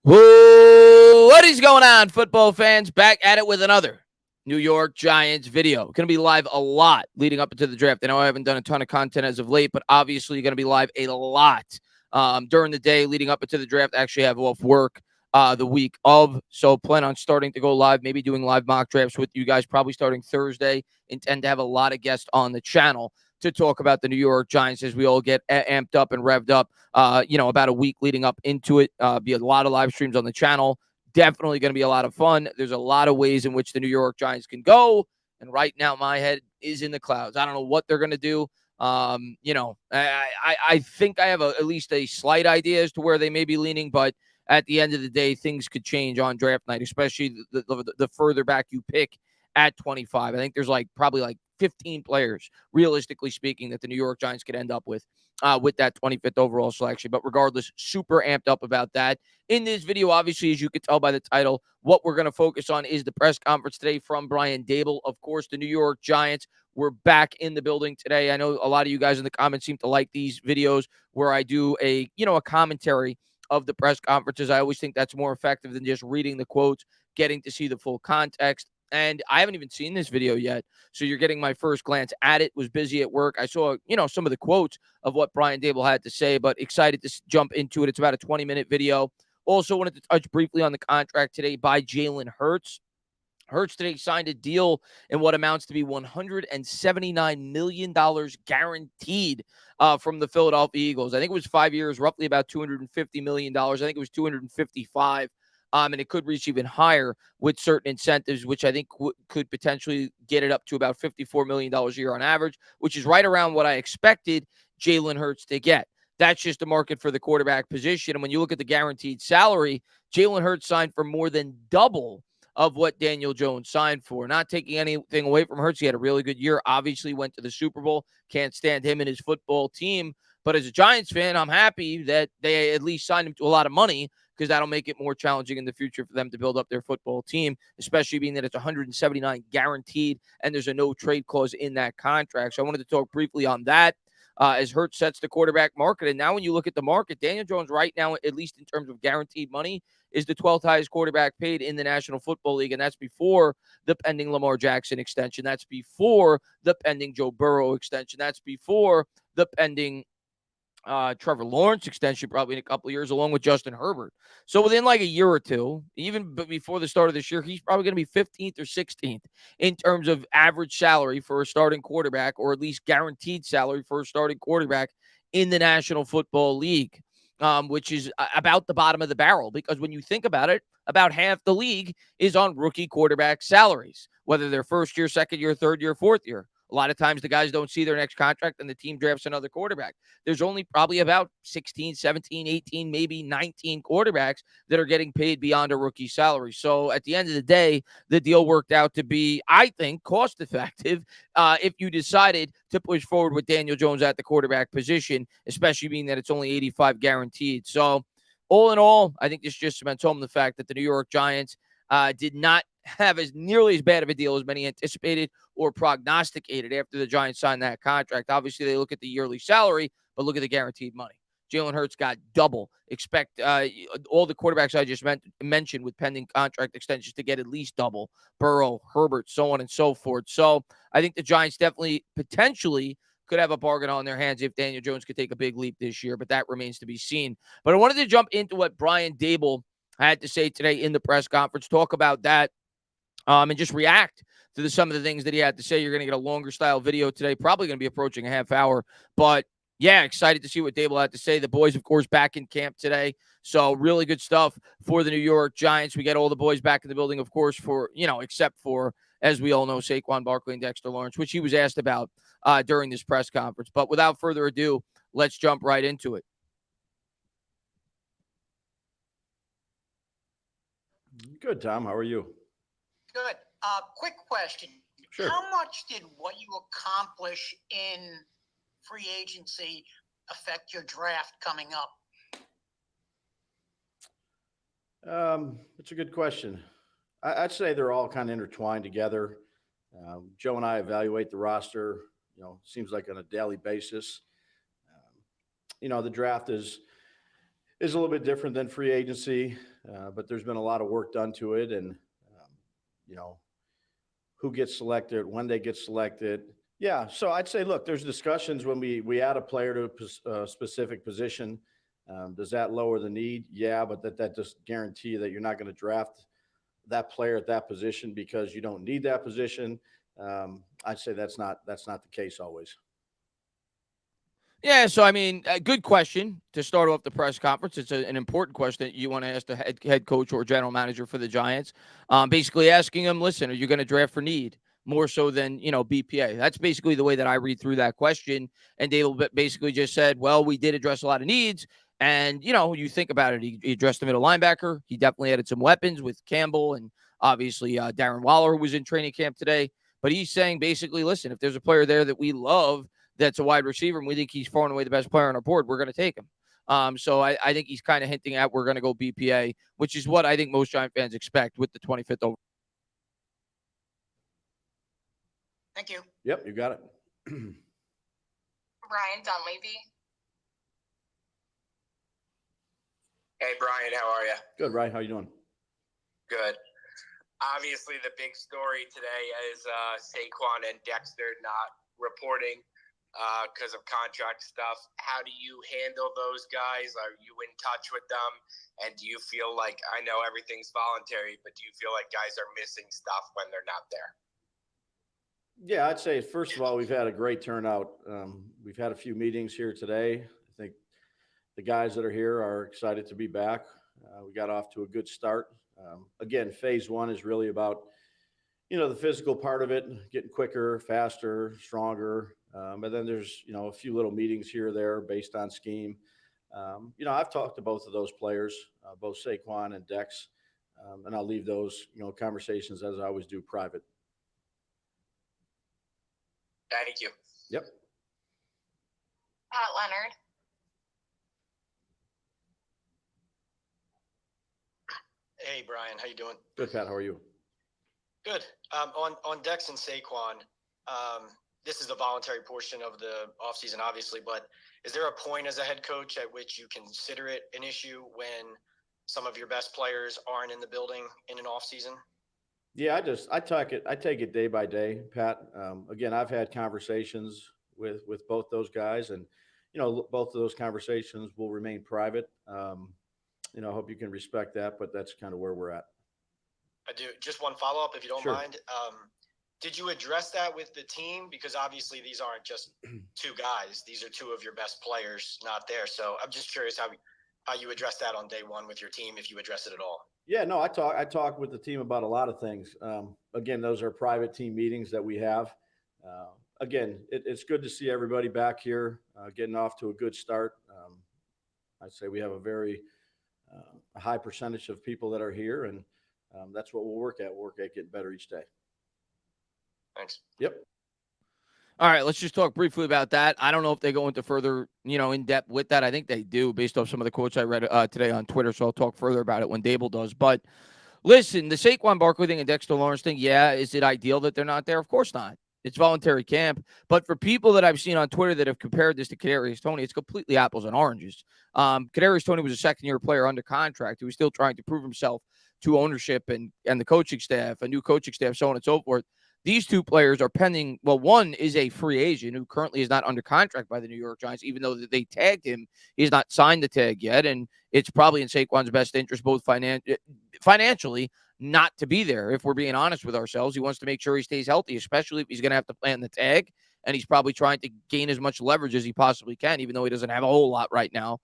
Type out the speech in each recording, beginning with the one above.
Whoa, what is going on, football fans? Back at it with another New York Giants video. Going to be live a lot leading up into the draft. I know I haven't done a ton of content as of late, but obviously going to be live a lot during the day leading up into the draft. I actually have off work the week of, so plan on starting to go live, maybe doing live mock drafts with you guys, probably starting Thursday. Intend to have a lot of guests on the channel to talk about the New York Giants as we all get amped up and revved up. About a week leading up into it. Be a lot of live streams on the channel. Definitely going to be a lot of fun. There's a lot of ways in which the New York Giants can go. And right now, my head is in the clouds. I don't know what they're going to do. I think I have at least a slight idea as to where they may be leaning, but at the end of the day, things could change on draft night, especially the further back you pick at 25. I think there's probably 15 players, realistically speaking, that the New York Giants could end up with that 25th overall selection. But regardless, super amped up about that. In this video, obviously, as you can tell by the title, what we're going to focus on is the press conference today from Brian Daboll. Of course, the New York Giants were back in the building today. I know a lot of you guys in the comments seem to like these videos where I do a commentary of the press conferences. I always think that's more effective than just reading the quotes, getting to see the full context. And I haven't even seen this video yet, so you're getting my first glance at it. Was busy at work. I saw, some of the quotes of what Brian Daboll had to say, but excited to jump into it. It's about a 20-minute video. Also wanted to touch briefly on the contract today by Jalen Hurts. Hurts today signed a deal in what amounts to be $179 million guaranteed from the Philadelphia Eagles. I think it was 5 years, roughly about $250 million. I think it was 255. And it could reach even higher with certain incentives, which I think could potentially get it up to about $54 million a year on average, which is right around what I expected Jalen Hurts to get. That's just the market for the quarterback position. And when you look at the guaranteed salary, Jalen Hurts signed for more than double of what Daniel Jones signed for. Not taking anything away from Hurts. He had a really good year. Obviously went to the Super Bowl. Can't stand him and his football team. But as a Giants fan, I'm happy that they at least signed him to a lot of money, because that'll make it more challenging in the future for them to build up their football team, especially being that it's 179 guaranteed and there's a no trade clause in that contract. So I wanted to talk briefly on that as Hurts sets the quarterback market. And now when you look at the market, Daniel Jones right now, at least in terms of guaranteed money, is the 12th highest quarterback paid in the National Football League. And that's before the pending Lamar Jackson extension. That's before the pending Joe Burrow extension. That's before the pending Trevor Lawrence extension probably in a couple of years, along with Justin Herbert. So within like a year or two, even before the start of this year, he's probably going to be 15th or 16th in terms of average salary for a starting quarterback, or at least guaranteed salary for a starting quarterback in the National Football League, which is about the bottom of the barrel. Because when you think about it, about half the league is on rookie quarterback salaries, whether they're first year, second year, third year, fourth year. A lot of times the guys don't see their next contract and the team drafts another quarterback. There's only probably about 16, 17, 18, maybe 19 quarterbacks that are getting paid beyond a rookie salary. So at the end of the day, the deal worked out to be, I think, cost effective if you decided to push forward with Daniel Jones at the quarterback position, especially being that it's only 85 guaranteed. So all in all, I think this just cements home the fact that the New York Giants did not have as nearly as bad of a deal as many anticipated or prognosticated after the Giants signed that contract. Obviously, they look at the yearly salary, but look at the guaranteed money. Jalen Hurts got double. Expect all the quarterbacks I just mentioned with pending contract extensions to get at least double. Burrow, Herbert, so on and so forth. So I think the Giants definitely potentially could have a bargain on their hands if Daniel Jones could take a big leap this year, but that remains to be seen. But I wanted to jump into what Brian Daboll had to say today in the press conference, talk about that, and just react to some of the things that he had to say. You're going to get a longer style video today, probably going to be approaching a half hour. But yeah, excited to see what Daboll had to say. The boys, of course, back in camp today. So really good stuff for the New York Giants. We get all the boys back in the building, of course, except for, as we all know, Saquon Barkley and Dexter Lawrence, which he was asked about during this press conference. But without further ado, let's jump right into it. Good, Tom. How are you? Good. Quick question. Sure. How much did what you accomplish in free agency affect your draft coming up? It's a good question. I'd say they're all kind of intertwined together. Joe and I evaluate the roster, seems like on a daily basis. The draft is a little bit different than free agency. but there's been a lot of work done to it, and you know, who gets selected, when they get selected. Yeah, so I'd say, look, there's discussions when we add a player to a specific position. Does that lower the need? Yeah, but that just guarantee you that you're not going to draft that player at that position because you don't need that position. I'd say that's not the case always. Yeah, so I mean, a good question to start off the press conference. It's an important question that you want to ask the head coach or general manager for the Giants. Basically asking him, listen, are you going to draft for need more so than, BPA? That's basically the way that I read through that question. And Daboll basically just said, well, we did address a lot of needs. And, you think about it, he addressed the middle linebacker. He definitely added some weapons with Campbell and obviously Darren Waller, who was in training camp today. But he's saying basically, listen, if there's a player there that we love, that's a wide receiver, and we think he's far and away the best player on our board, we're going to take him. So I think he's kind of hinting at we're going to go BPA, which is what I think most Giant fans expect with the 25th overall. Thank you. Yep, you got it. Brian Dunleavy. Hey, Brian, how are you? Good, Ryan. How you doing? Good. Obviously, the big story today is Saquon and Dexter not reporting because of contract stuff. How do you handle those guys? Are you in touch with them? And do you feel like, I know everything's voluntary, but do you feel like guys are missing stuff when they're not there? Yeah, I'd say, first of all, we've had a great turnout. We've had a few meetings here today. I think the guys that are here are excited to be back. We got off to a good start. Again, phase one is really about, the physical part of it, getting quicker, faster, stronger. And then there's, a few little meetings here or there based on scheme. I've talked to both of those players, both Saquon and Dex, and I'll leave those, conversations, as I always do, private. Thank you. Yep. Pat Leonard. Hey, Brian, how you doing? Good, Pat. How are you? Good. On Dex and Saquon, this is the voluntary portion of the offseason, obviously, but is there a point as a head coach at which you consider it an issue when some of your best players aren't in the building in an offseason? Yeah, I take it day by day, Pat. Again, I've had conversations with both those guys, and both of those conversations will remain private. I hope you can respect that, but that's kind of where we're at. I do. Just one follow-up, if you don't Sure. mind. Did you address that with the team? Because obviously these aren't just two guys; these are two of your best players not there. So I'm just curious how you address that on day one with your team, if you address it at all. Yeah, no, I talk with the team about a lot of things. Again, those are private team meetings that we have. Again, it's good to see everybody back here, getting off to a good start. I'd say we have a very high percentage of people that are here, and that's what we'll work at. We'll work at getting better each day. Thanks. Yep. All right, let's just talk briefly about that. I don't know if they go into further, in depth with that. I think they do based off some of the quotes I read today on Twitter, so I'll talk further about it when Daboll does. But listen, the Saquon Barkley thing and Dexter Lawrence thing, yeah, is it ideal that they're not there? Of course not. It's voluntary camp. But for people that I've seen on Twitter that have compared this to Kadarius Toney, it's completely apples and oranges. Kadarius Toney was a second-year player under contract who was still trying to prove himself to ownership and the coaching staff, a new coaching staff, so on and so forth. These two players are pending. Well, one is a free agent who currently is not under contract by the New York Giants, even though they tagged him. He's not signed the tag yet, and it's probably in Saquon's best interest, both financially, not to be there. If we're being honest with ourselves, he wants to make sure he stays healthy, especially if he's going to have to plan the tag, and he's probably trying to gain as much leverage as he possibly can, even though he doesn't have a whole lot right now.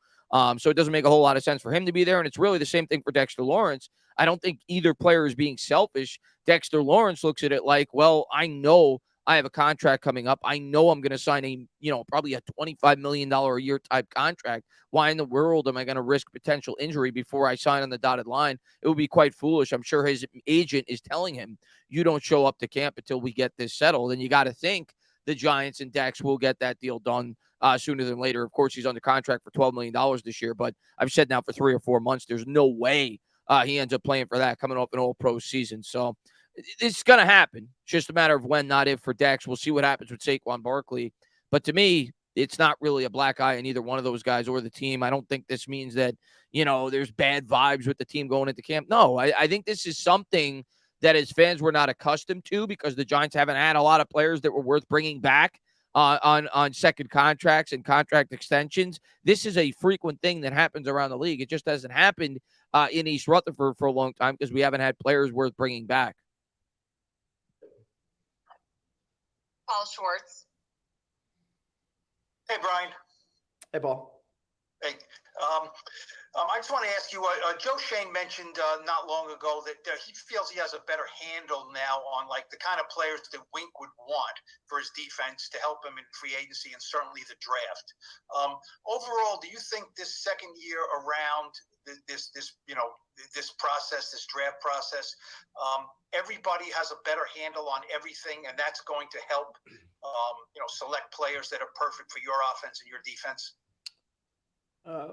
So it doesn't make a whole lot of sense for him to be there, and it's really the same thing for Dexter Lawrence. I don't think either player is being selfish. Dexter Lawrence looks at it like, well, I know I have a contract coming up. I know I'm going to sign probably a $25 million a year type contract. Why in the world am I going to risk potential injury before I sign on the dotted line? It would be quite foolish. I'm sure his agent is telling him, you don't show up to camp until we get this settled. And you got to think the Giants and Dex will get that deal done sooner than later. Of course, he's under contract for $12 million this year, but I've said now for 3 or 4 months, there's no way he ends up playing for that coming off an all-pro season. So it's going to happen. It's just a matter of when, not if, for Dex. We'll see what happens with Saquon Barkley. But to me, it's not really a black eye in either one of those guys or the team. I don't think this means that, there's bad vibes with the team going into camp. No, I think this is something that as fans we're not accustomed to because the Giants haven't had a lot of players that were worth bringing back on second contracts and contract extensions. This is a frequent thing that happens around the league. It just hasn't happened in East Rutherford for a long time because we haven't had players worth bringing back. Paul Schwartz. Hey, Brian. Hey, Paul. Hey, I just want to ask you, Joe Shane mentioned not long ago that he feels he has a better handle now on like the kind of players that Wink would want for his defense to help him in free agency and certainly the draft. Overall, do you think this second year around this process, this draft process, everybody has a better handle on everything, and that's going to help select players that are perfect for your offense and your defense?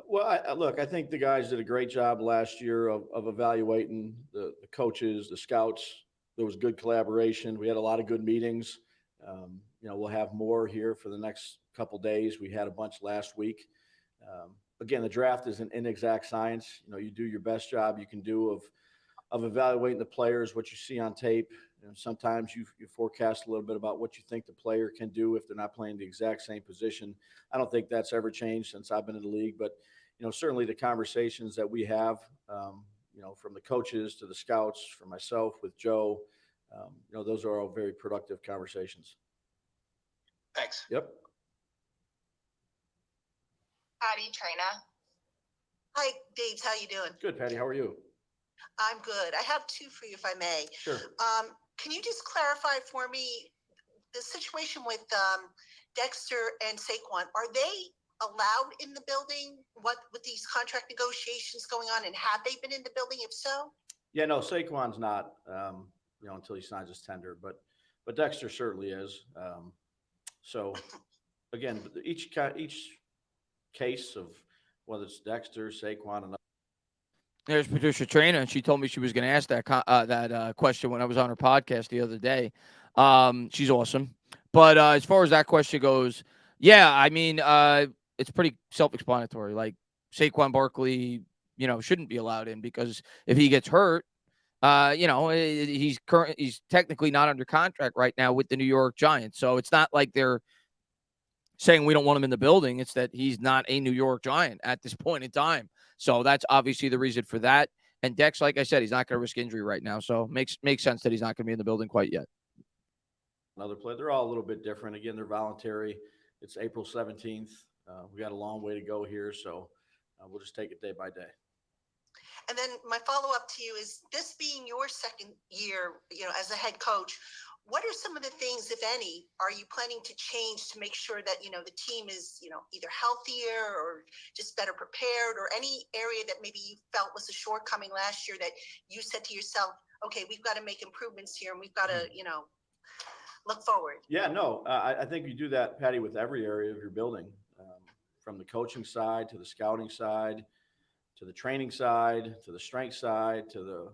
Look, I think the guys did a great job last year of evaluating the coaches, the scouts. There was good collaboration. We had a lot of good meetings. We'll have more here for the next couple days. We had a bunch last week. Again, the draft is an inexact science. You do your best job you can do of evaluating the players, what you see on tape. Sometimes you forecast a little bit about what you think the player can do if they're not playing the exact same position. I don't think that's ever changed since I've been in the league, but certainly the conversations that we have, from the coaches to the scouts, from myself with Joe, those are all very productive conversations. Thanks. Yep. Patty Traina. Hi, Dave. How you doing? Good, Patty. How are you? I'm good. I have two for you, if I may. Sure. Can you just clarify for me the situation with Dexter and Saquon? Are they allowed in the building? What with these contract negotiations going on, and have they been in the building? If so, Yeah, no, Saquon's not. Until he signs his tender, but Dexter certainly is. So again, each case of whether it's Dexter, Saquon, and There's Patricia Traina, and she told me she was going to ask that question when I was on her podcast the other day. She's awesome. But as far as that question goes, yeah, I mean, it's pretty self-explanatory. Like Saquon Barkley, shouldn't be allowed in because if he gets hurt, he's technically not under contract right now with the New York Giants. So it's not like they're saying we don't want him in the building. It's that he's not a New York Giant at this point in time. So that's obviously the reason for that. And Dex, like I said, he's not going to risk injury right now. So makes sense that he's not going to be in the building quite yet. another play. They're all a little bit different. Again, they're voluntary. It's April 17th. We got a long way to go here. So we'll just take it day by day. and then my follow up to you is: this being your second year, as a head coach, what are some of the things, if any, are you planning to change to make sure that, the team is, either healthier or just better prepared, or any area that maybe you felt was a shortcoming last year that you said to yourself, okay, we've got to make improvements here and we've got to, look forward? Yeah, no, I think you do that, Patty, with every area of your building, from the coaching side to the scouting side, to the training side, to the strength side, to the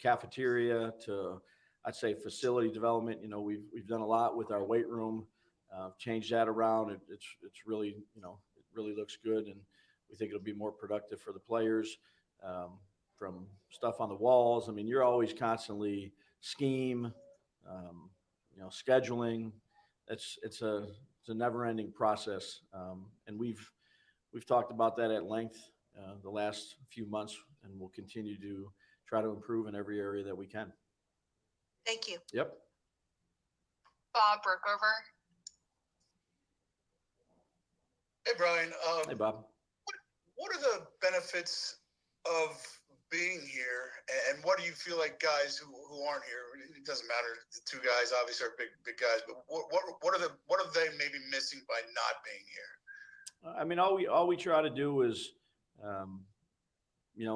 cafeteria, to, I'd say, facility development. We've done a lot with our weight room, changed that around. It's really, it really looks good, and we think it'll be more productive for the players. From stuff on the walls, I mean, you're always constantly scheme, scheduling. It's a never-ending process, and we've talked about that at length the last few months, and we'll continue to try to improve in every area that we can. Thank you. Yep. Bob Brookover. Hey, Brian. Hey, Bob. What are the benefits of being here, and what do you feel like guys who aren't here? It doesn't matter. The two guys obviously are big guys, but what are they maybe missing by not being here? I mean, all we try to do is,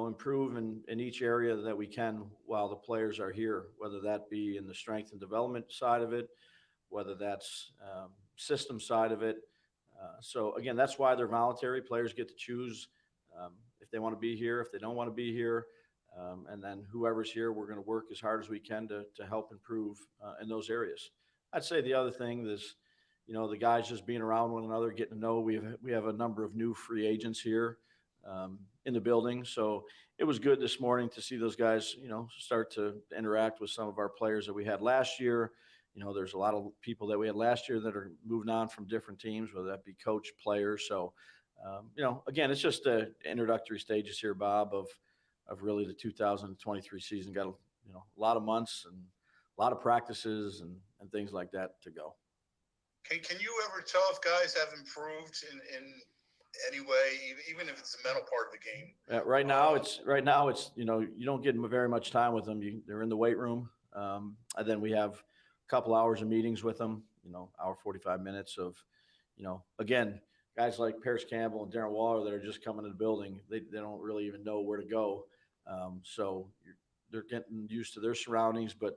improve in each area that we can while the players are here, whether that be in the strength and development side of it, whether that's system side of it. So again, that's why they're voluntary. Players get to choose if they want to be here, if they don't want to be here. And then whoever's here, we're going to work as hard as we can to help improve in those areas. I'd say the other thing is, the guys just being around one another, getting to know. We have a number of new free agents here. in the building. So it was good this morning to see those guys, start to interact with some of our players that we had last year. There's a lot of people that we had last year that are moving on from different teams, whether that be coach, players. So, again, it's just the introductory stages here, Bob, of really the 2023 season. Got a lot of months and a lot of practices and things like that to go. Can you ever tell if guys have improved in any way, even if it's the mental part of the game? Right now, it's you don't get very much time with them. They're in the weight room, and then we have a couple hours of meetings with them. Hour 45 minutes of, again, guys like Paris Campbell and Darren Waller that are just coming to the building. They don't really even know where to go, so they're getting used to their surroundings, but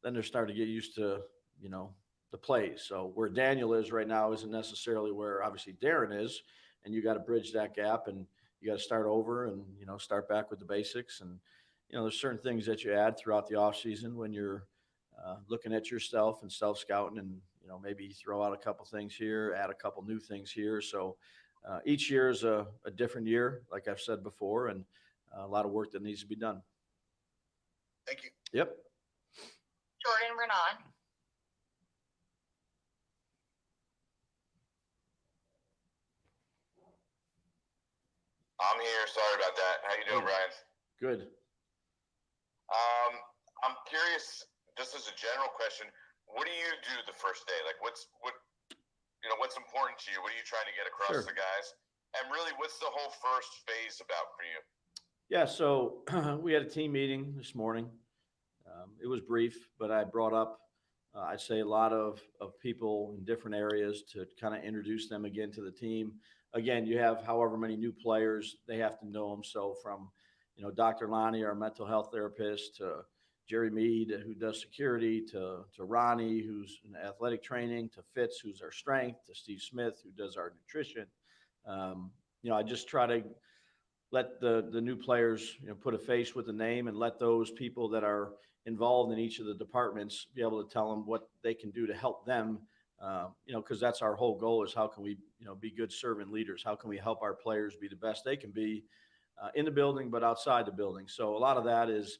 then they're starting to get used to the plays. So where Daniel is right now isn't necessarily where obviously Darren is, and you got to bridge that gap, and you got to start over and start back with the basics. And there's certain things that you add throughout the off season when you're looking at yourself and self scouting, and maybe throw out a couple things here, add a couple new things here. So each year is a different year, like I've said before, and a lot of work that needs to be done. Thank you. Yep. Jordan Renan. I'm here. Sorry about that. How you doing, Brian? Good. I'm curious, just as a general question, what do you do the first day? Like, what's important to you? What are you trying to get across to guys? And really, what's the whole first phase about for you? Yeah. So we had a team meeting this morning. It was brief, but I brought up, I'd say, a lot of people in different areas to kind of introduce them again to the team. Again, you have however many new players, they have to know them. So from, Dr. Lonnie, our mental health therapist, to Jerry Mead, who does security, to Ronnie, who's in athletic training, to Fitz, who's our strength, to Steve Smith, who does our nutrition. I just try to let the new players, put a face with a name, and let those people that are involved in each of the departments be able to tell them what they can do to help them. Because that's our whole goal, is how can we, be good servant leaders? How can we help our players be the best they can be in the building, but outside the building? So a lot of that is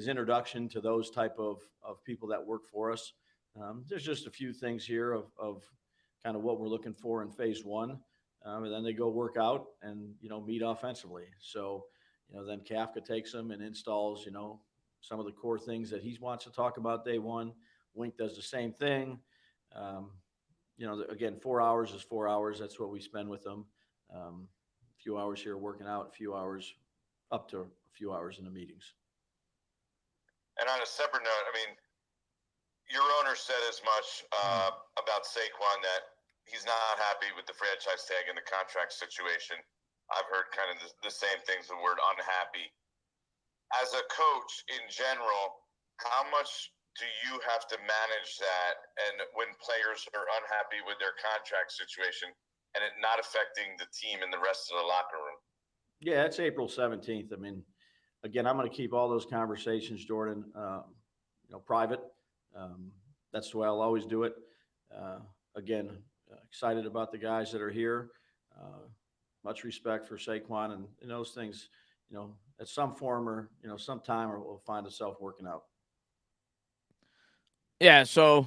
introduction to those type of people that work for us. There's just a few things here of kind of what we're looking for in phase one. And then they go work out and, meet offensively. So, then Kafka takes them and installs, some of the core things that he wants to talk about day one. Wink does the same thing. Again, 4 hours is 4 hours. That's what we spend with them. A few hours here working out, a few hours, up to a few hours in the meetings. And on a separate note, your owner said as much about Saquon, that he's not happy with the franchise tag and the contract situation. I've heard kind of the same things, the word unhappy. As a coach in general, how much do you have to manage that, and when players are unhappy with their contract situation and it not affecting the team and the rest of the locker room? Yeah, it's April 17th. Again, I'm going to keep all those conversations, Jordan, private. That's the way I'll always do it. Again, excited about the guys that are here. Much respect for Saquon, and those things, at some form or, some time, or we'll find itself working out. Yeah, so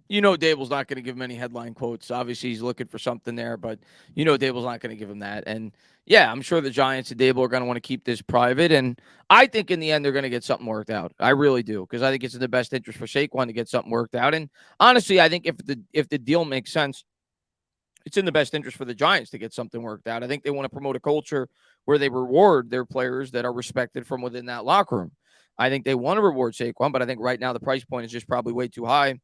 Daboll's not going to give him any headline quotes. Obviously, he's looking for something there, but Daboll's not going to give him that. And yeah, I'm sure the Giants and Daboll are going to want to keep this private. And I think in the end they're going to get something worked out. I really do, because I think it's in the best interest for Saquon to get something worked out. And honestly, I think if the deal makes sense, it's in the best interest for the Giants to get something worked out. I think they want to promote a culture where they reward their players that are respected from within that locker room. I think they want to reward Saquon, but I think right now the price point is just probably way too high.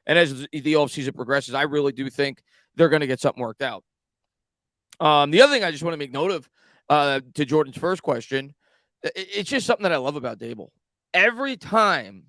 And as the offseason progresses, I really do think they're going to get something worked out. The other thing I just want to make note of, to Jordan's first question, it's just something that I love about Daboll. Every time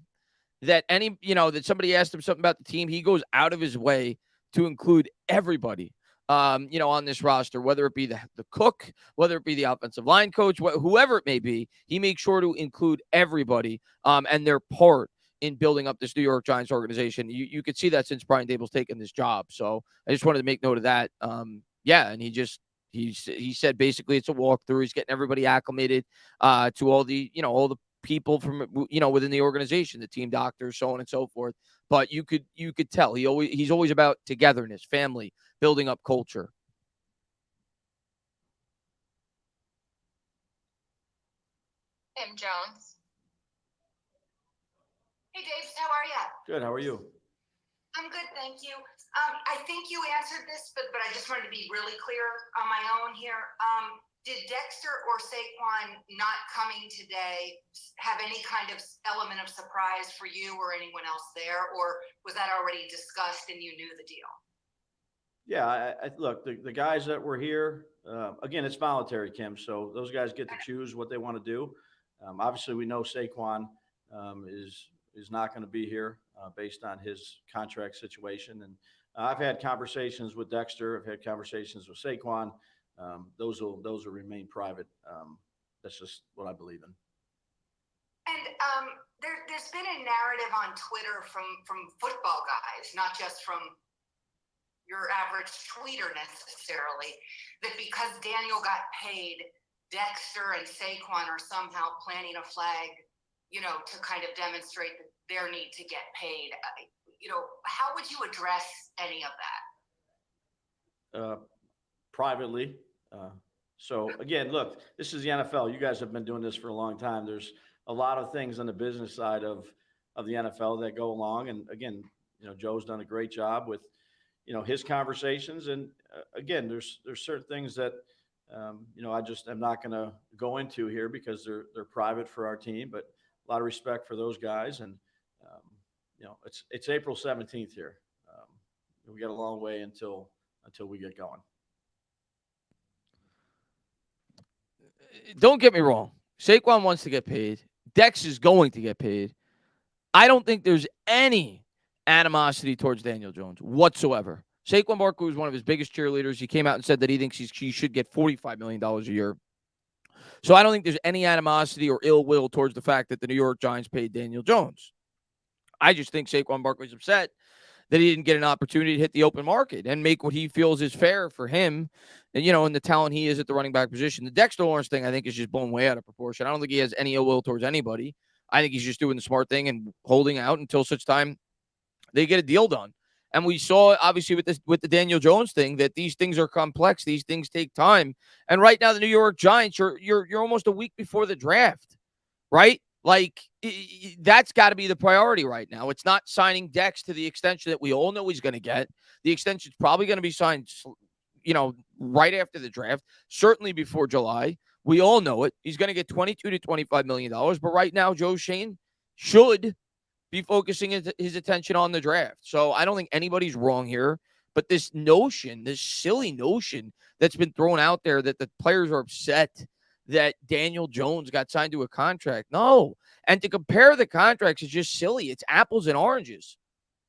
that that somebody asked him something about the team, he goes out of his way to include everybody, on this roster, whether it be the cook, whether it be the offensive line coach, whoever it may be. He makes sure to include everybody, and their part in building up this New York Giants organization. You could see that since Brian Daboll's taken this job. So I just wanted to make note of that. And he He said basically it's a walkthrough. He's getting everybody acclimated to all the people from within the organization, the team doctors, so on and so forth. But you could tell he's always about togetherness, family, building up culture. Tim Jones. Hey, Dave, how are you? Good. How are you? I'm good, thank you. I think you answered this, but I just wanted to be really clear on my own here. Did Dexter or Saquon not coming today have any kind of element of surprise for you or anyone else there, or was that already discussed and you knew the deal? Yeah, I look, the guys that were here, again, it's voluntary, Kim. So those guys get to choose what they want to do. Obviously, we know Saquon is not going to be here based on his contract situation. And I've had conversations with Dexter. I've had conversations with Saquon. Those will remain private. That's just what I believe in. And there's been a narrative on Twitter from football guys, not just from your average tweeter necessarily, that because Daniel got paid, Dexter and Saquon are somehow planting a flag, to kind of demonstrate their need to get paid. How would you address any of that? Privately. So again, look, this is the NFL. You guys have been doing this for a long time. There's a lot of things on the business side of the NFL that go along. And again, Joe's done a great job with, his conversations. And again, there's certain things that, I just am not going to go into here because they're private for our team, but a lot of respect for those guys. And, it's April 17th here. We got a long way until we get going. Don't get me wrong. Saquon wants to get paid. Dex is going to get paid. I don't think there's any animosity towards Daniel Jones whatsoever. Saquon Barkley was one of his biggest cheerleaders. He came out and said that he thinks he should get $45 million a year. So I don't think there's any animosity or ill will towards the fact that the New York Giants paid Daniel Jones. I just think Saquon Barkley's upset that he didn't get an opportunity to hit the open market and make what he feels is fair for him, and and the talent he is at the running back position. The Dexter Lawrence thing, I think, is just blown way out of proportion. I don't think he has any ill will towards anybody. I think he's just doing the smart thing and holding out until such time they get a deal done. And we saw, obviously, with the Daniel Jones thing, that these things are complex. These things take time. And right now, the New York Giants, you're almost a week before the draft, right? Like, that's got to be the priority right now. It's not signing Dex to the extension that we all know he's going to get. The extension's probably going to be signed, right after the draft, certainly before July. We all know it. He's going to get $22 to $25 million. But right now, Joe Schoen should be focusing his attention on the draft. So I don't think anybody's wrong here. But this silly notion that's been thrown out there that the players are upset that Daniel Jones got signed to a contract. No. And to compare the contracts is just silly. It's apples and oranges.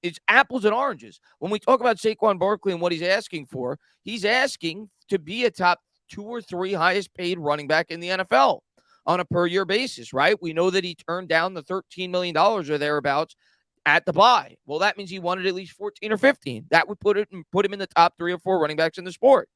It's apples and oranges. When we talk about Saquon Barkley and what he's asking for, he's asking to be a top 2 or 3 highest paid running back in the NFL on a per year basis, right? We know that he turned down the $13 million or thereabouts at the buy. Well, that means he wanted at least 14 or 15. That would put him in the top 3 or 4 running backs in the sport.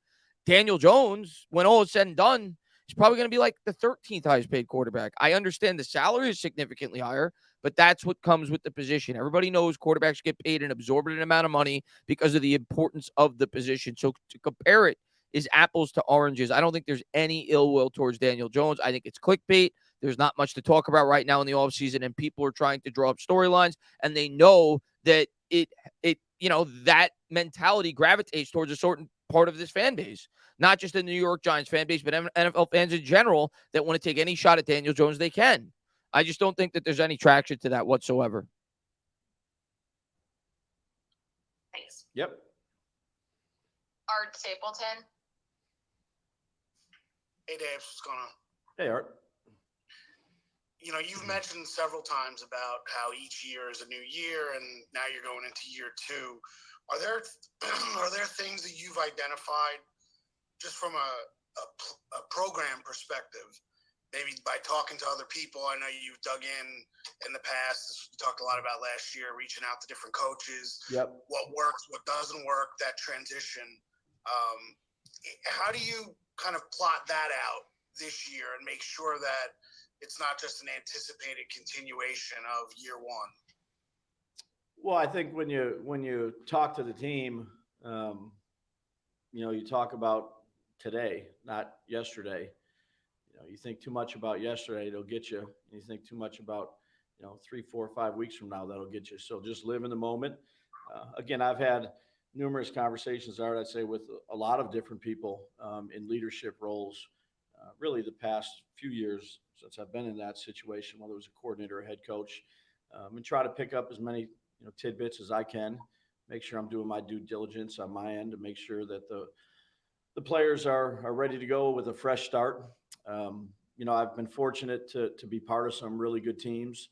Daniel Jones, when all is said and done, he's probably going to be like the 13th highest paid quarterback. I understand the salary is significantly higher, but that's what comes with the position. Everybody knows quarterbacks get paid an exorbitant amount of money because of the importance of the position. So to compare it is apples to oranges. I don't think there's any ill will towards Daniel Jones. I think it's clickbait. There's not much to talk about right now in the offseason, and people are trying to draw up storylines, and they know that that mentality gravitates towards a certain part of this fan base. Not just the New York Giants fan base, but NFL fans in general that want to take any shot at Daniel Jones they can. I just don't think that there's any traction to that whatsoever. Thanks. Yep. Art Stapleton. Hey, Dave, what's going on? Hey, Art. You've mentioned several times about how each year is a new year, and now you're going into year 2. Are there things that you've identified just from a program perspective, maybe by talking to other people? I know you've dug in the past. You talked a lot about last year, reaching out to different coaches. Yep. What works, what doesn't work, that transition. how do you kind of plot that out this year and make sure that it's not just an anticipated continuation of year one? Well, I think when you talk to the team, you talk about today, not yesterday. You think too much about yesterday, it'll get you. You think too much about 3, 4, 5 weeks from now, that'll get you. So just live in the moment. Again, I've had numerous conversations, I'd say, with a lot of different people in leadership roles, really the past few years since I've been in that situation, whether it was a coordinator or a head coach, and try to pick up as many tidbits as I can. Make sure I'm doing my due diligence on my end to make sure that the players are ready to go with a fresh start. I've been fortunate to be part of some really good teams,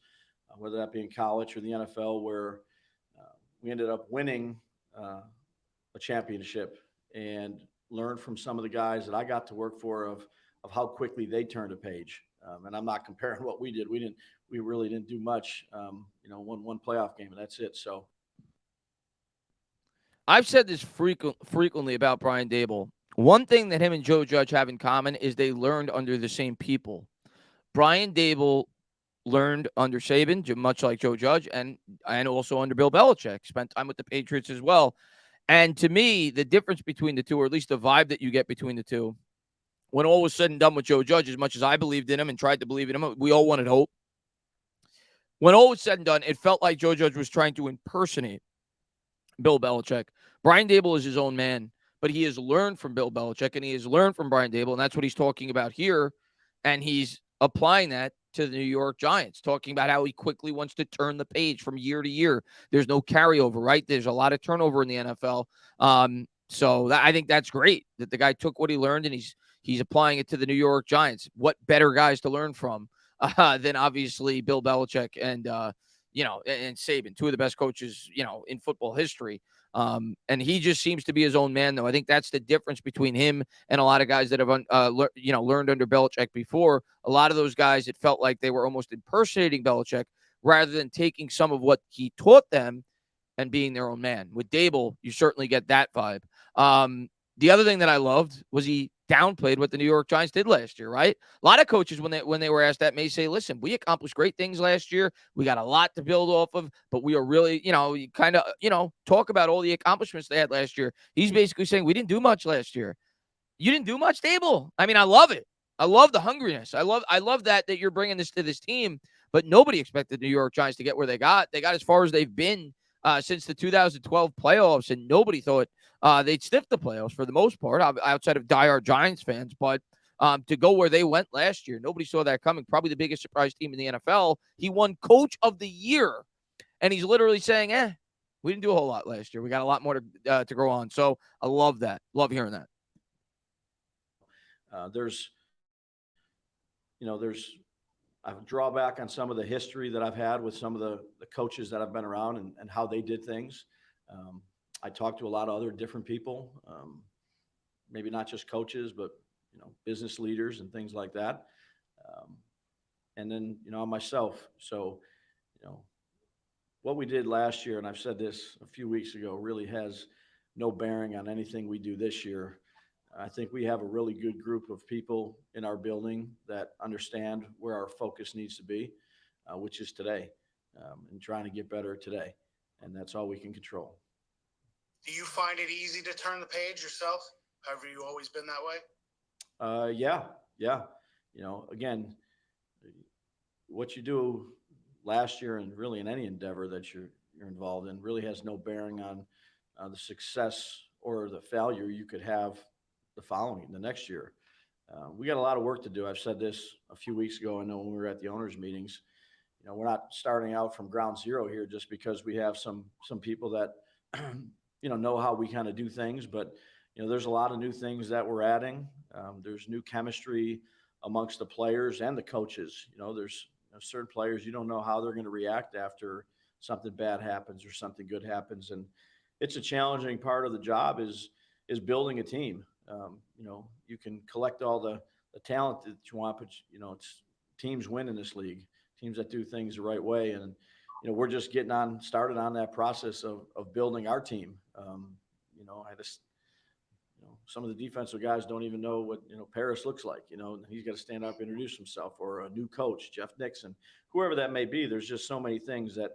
whether that be in college or the NFL, where we ended up winning a championship and learned from some of the guys that I got to work for of how quickly they turned a page. And I'm not comparing what we did. We really didn't do much. Won one playoff game and that's it. So I've said this frequently about Brian Daboll. One thing that him and Joe Judge have in common is they learned under the same people. Brian Daboll learned under Saban, much like Joe Judge, and also under Bill Belichick. Spent time with the Patriots as well. And to me, the difference between the two, or at least the vibe that you get between the two, when all was said and done with Joe Judge, as much as I believed in him and tried to believe in him, we all wanted hope. When all was said and done, it felt like Joe Judge was trying to impersonate Bill Belichick. Brian Daboll is his own man, but he has learned from Bill Belichick and he has learned from Brian Daboll, and that's what he's talking about here. And he's applying that to the New York Giants, talking about how he quickly wants to turn the page from year to year. There's no carryover, right? There's a lot of turnover in the NFL. So I think that's great that the guy took what he learned and he's applying it to the New York Giants. What better guys to learn from than obviously Bill Belichick and Saban, two of the best coaches, in football history. And he just seems to be his own man, though. I think that's the difference between him and a lot of guys that have, learned under Belichick before. A lot of those guys, it felt like they were almost impersonating Belichick rather than taking some of what he taught them and being their own man. With Daboll, you certainly get that vibe. The other thing that I loved was he downplayed what the New York Giants did last year, right? A lot of coaches, when they were asked that, may say, listen, we accomplished great things last year. We got a lot to build off of, but we are really, talk about all the accomplishments they had last year. He's basically saying, we didn't do much last year. You didn't do much, Daboll. I mean, I love it. I love the hungriness. I love that you're bringing this to this team, but nobody expected the New York Giants to get where they got. They got as far as they've been since the 2012 playoffs, and nobody thought they'd sniff the playoffs for the most part, outside of diehard Giants fans. But to go where they went last year, nobody saw that coming. Probably the biggest surprise team in the NFL. He won Coach of the Year, and he's literally saying, we didn't do a whole lot last year. We got a lot more to grow on. So I love that. Love hearing that. There's I draw back on some of the history that I've had with some of the coaches that I've been around and how they did things. I talked to a lot of other different people, maybe not just coaches, but, business leaders and things like that. And then, myself. So, what we did last year, and I've said this a few weeks ago, really has no bearing on anything we do this year. I think we have a really good group of people in our building that understand where our focus needs to be, which is today, and trying to get better today. And that's all we can control. Do you find it easy to turn the page yourself? Have you always been that way? Yeah. Again, what you do last year and really in any endeavor that you're involved in really has no bearing on the success or the failure you could have the next year. We got a lot of work to do. I've said this a few weeks ago. I know when we were at the owners' meetings, we're not starting out from ground zero here just because we have some people that, know how we kind of do things. But, there's a lot of new things that we're adding. There's new chemistry amongst the players and the coaches. There's certain players, you don't know how they're going to react after something bad happens or something good happens. And it's a challenging part of the job is building a team. You can collect all the talent that you want, but it's teams win in this league, teams that do things the right way. And, we're just started on that process of building our team. some of the defensive guys don't even know what, Paris looks like, he's got to stand up, introduce himself, or a new coach, Jeff Nixon, whoever that may be. There's just so many things that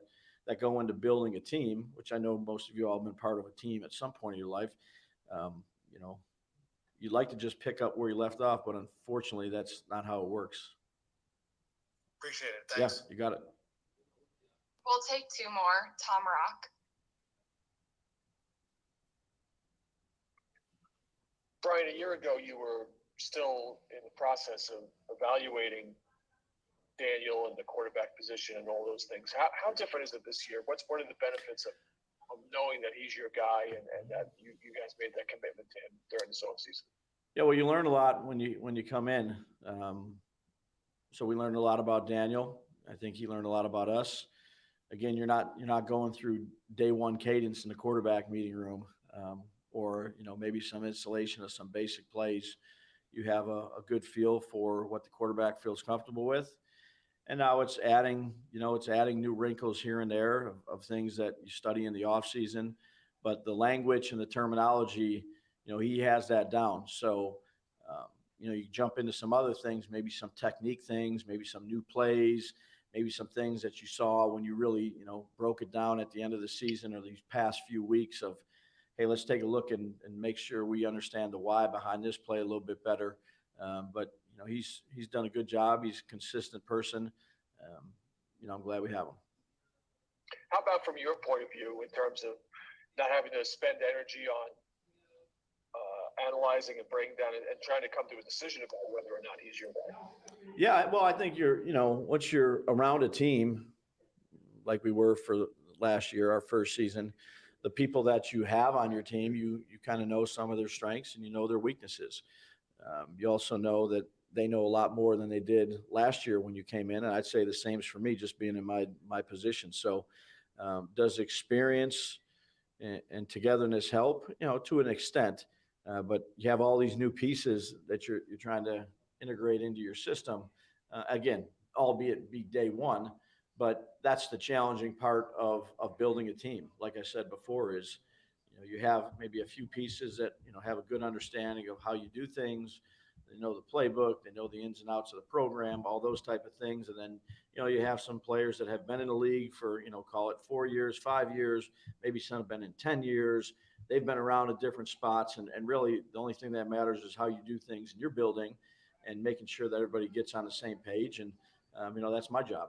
go into building a team, which I know most of you all have been part of a team at some point in your life. You know, you'd like to just pick up where you left off, but unfortunately that's not how it works. Appreciate it. Thanks. Yeah, you got it. We'll take two more. Tom Rock. Brian, a year ago, you were still in the process of evaluating Daniel and the quarterback position and all those things. How different is it this year? What are the benefits of knowing that he's your guy and that you guys made that commitment to him during this offseason? Yeah, well, you learn a lot when you come in. So we learned a lot about Daniel. I think he learned a lot about us. Again, you're not going through day one cadence in the quarterback meeting room, or maybe some installation of some basic plays. You have a good feel for what the quarterback feels comfortable with, and now it's adding new wrinkles here and there of things that you study in the off season. But the language and the terminology, he has that down. So you jump into some other things, maybe some technique things, maybe some new plays, maybe some things that you saw when you really, broke it down at the end of the season or these past few weeks of, hey, let's take a look and make sure we understand the why behind this play a little bit better. But he's done a good job. He's a consistent person. I'm glad we have him. How about from your point of view in terms of not having to spend energy on analyzing and breaking down and trying to come to a decision about whether or not he's your guy? Yeah, well, I think once you're around a team like we were for last year, our first season, the people that you have on your team, you kind of know some of their strengths and their weaknesses. You also know that they know a lot more than they did last year when you came in, and I'd say the same is for me, just being in my position. So, does experience and togetherness help? To an extent. But you have all these new pieces that you're trying to integrate into your system. Again, albeit be day one, but that's the challenging part of building a team. Like I said before, is you have maybe a few pieces that have a good understanding of how you do things. They know the playbook, they know the ins and outs of the program, all those type of things. And then you have some players that have been in the league for call it 4 years, 5 years, maybe some have been in 10 years. They've been around at different spots, and really the only thing that matters is how you do things in your building and making sure that everybody gets on the same page. And, that's my job.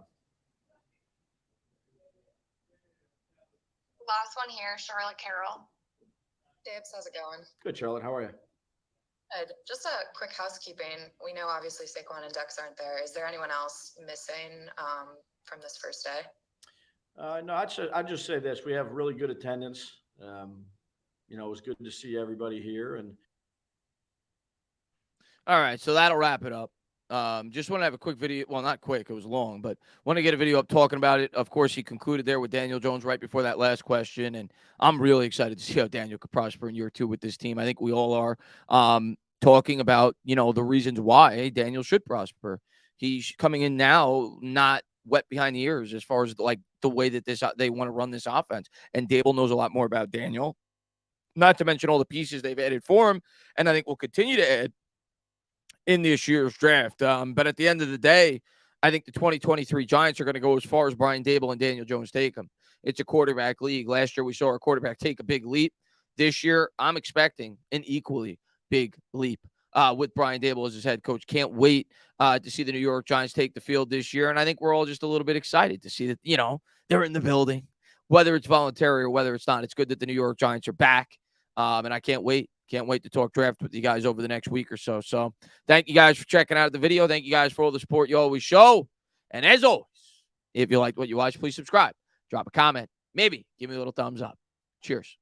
Last one here, Charlotte Carroll. Dave, how's it going? Good, Charlotte. How are you? Good. Just a quick housekeeping. We know obviously Saquon and Dex aren't there. Is there anyone else missing from this first day? No, I'd just say this. We have really good attendance. It was good to see everybody here. And all right, so that'll wrap it up. Just want to have a quick video. Well, not quick. It was long, but want to get a video up talking about it. Of course, he concluded there with Daniel Jones right before that last question, and I'm really excited to see how Daniel could prosper in year 2 with this team. I think we all are. Talking about, the reasons why Daniel should prosper. He's coming in now not wet behind the ears as far as like the way that they want to run this offense. And Daboll knows a lot more about Daniel, not to mention all the pieces they've added for him, and I think we'll continue to add in this year's draft. But at the end of the day, I think the 2023 Giants are going to go as far as Brian Daboll and Daniel Jones take them. It's a quarterback league. Last year, we saw our quarterback take a big leap. This year, I'm expecting an equally big leap with Brian Daboll as his head coach. Can't wait to see the New York Giants take the field this year. And I think we're all just a little bit excited to see that, they're in the building, whether it's voluntary or whether it's not. It's good that the New York Giants are back. And I can't wait to talk draft with you guys over the next week or so. So thank you guys for checking out the video. Thank you guys for all the support you always show. And as always, if you liked what you watched, please subscribe, drop a comment, maybe give me a little thumbs up. Cheers.